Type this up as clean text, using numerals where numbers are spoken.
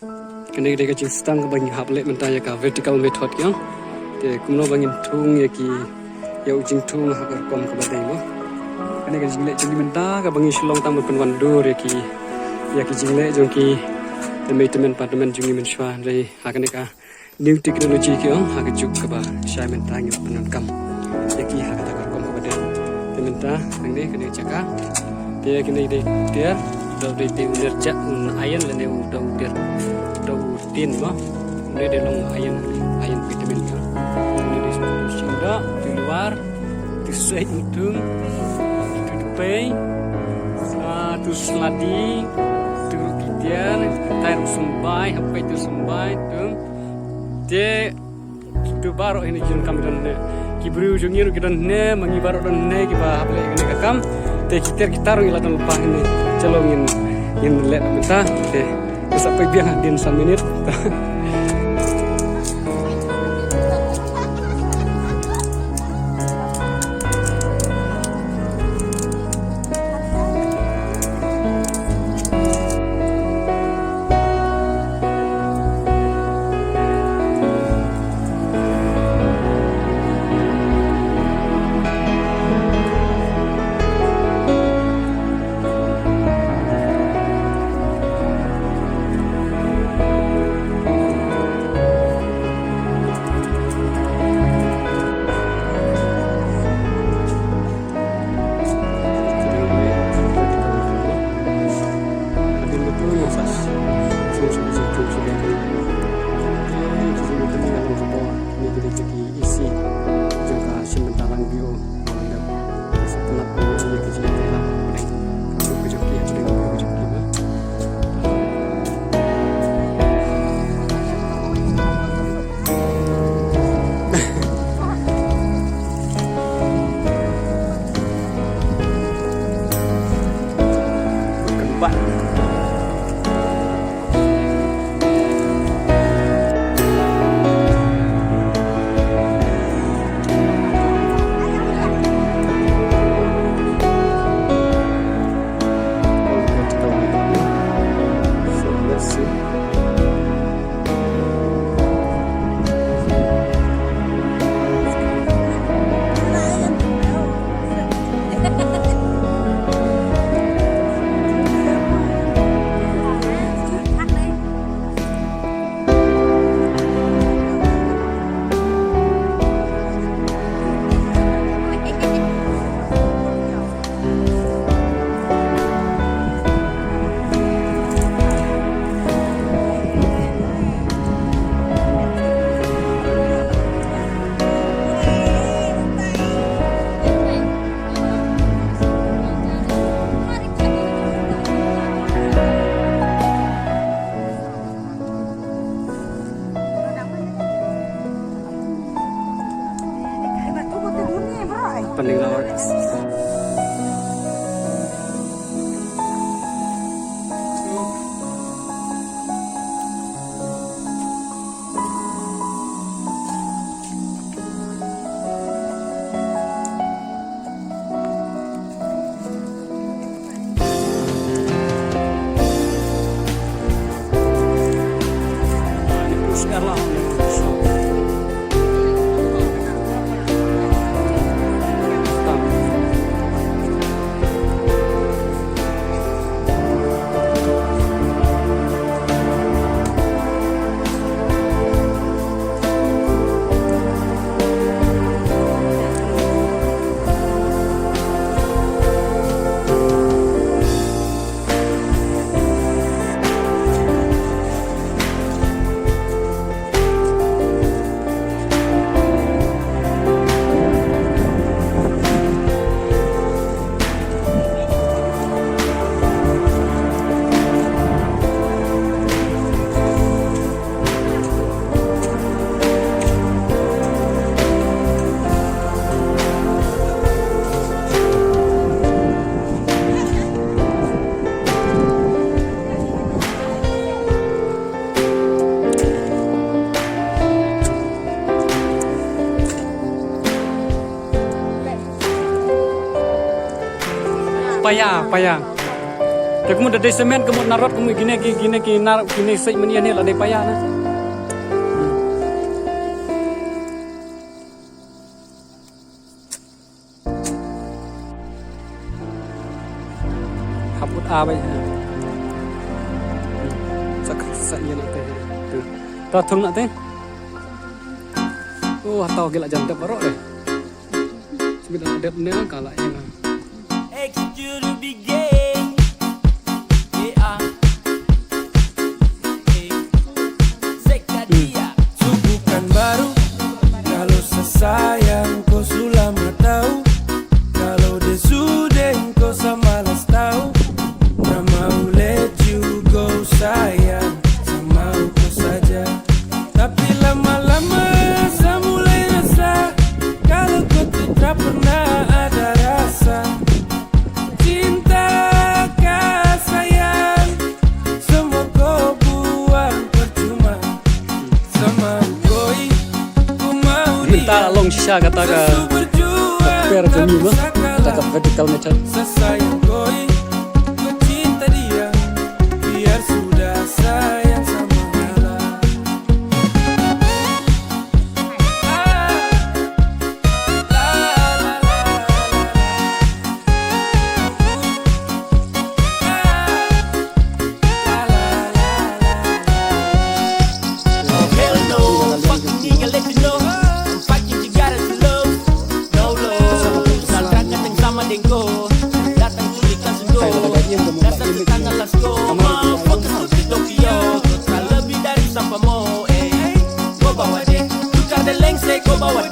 Kene de ka stang bang hable menta ya ka vertical method kyang te kumno bangin thung ya ki ya ujing thung ha kom ka badai lo kene ka jingle jili menta ka bangi shilong tam kun wandur ya ki jingle jong ki temen partemen jungi men shwa dai ha kene ka new technology kyang ha ka juk ka ba shai menta ngi penan kam ya ki ha ka kom ka badai tementa nang de kene chaka te kene de dia do de te unerja un ayan le ne do der do tin mo ne de long ayan vitamin ka ne de singda di luar di sei udung di pay tu seladi tu kidian tair sumbai apa itu sumbai tu de tu baru ini jin kamdan ne kibru jungir kidan ne mangi baru dan ne kiba hable ne kakam te kitar ngilatan lupa ini celongin in let menta te sampai biang din 1 menit Pening lawar. Payang. Tapi kamu dari semen kamu narot kamu gini sej meni ni lah payah na. Haput abai. Sak ye nak teh. Ta thung nak teh. Oh, tahu gila jam dep barok deh. Sebenarnya dep ni lah kalah yang. Bukan baru kalau sesayang kau sudah tahu, kalau dia sudah kau samalas tahu. Tak mau let you go sayang, sama kau saja. Tapi lama-lama saya mulai rasa kalau kau tidak pernah ada rasa. Cinta kah sayang, semua kau buang percuma. Sama koi, ku mau Minta long sisa kata ke per jemi mah, kata ke vertical method. Sayang koi, ku cinta dia, biar sudah sayang sama dia. Hell no, fucking nigga, let you know I'm fighting together to love. No love, salahkan yang sama dengko. Datang tulikan sendo, dasar tetangga let's go. Motherfuckers to Tokyo, tak lebih dari sampai mo. Kau bawa deh, tukar the lengse, kau bawa deh.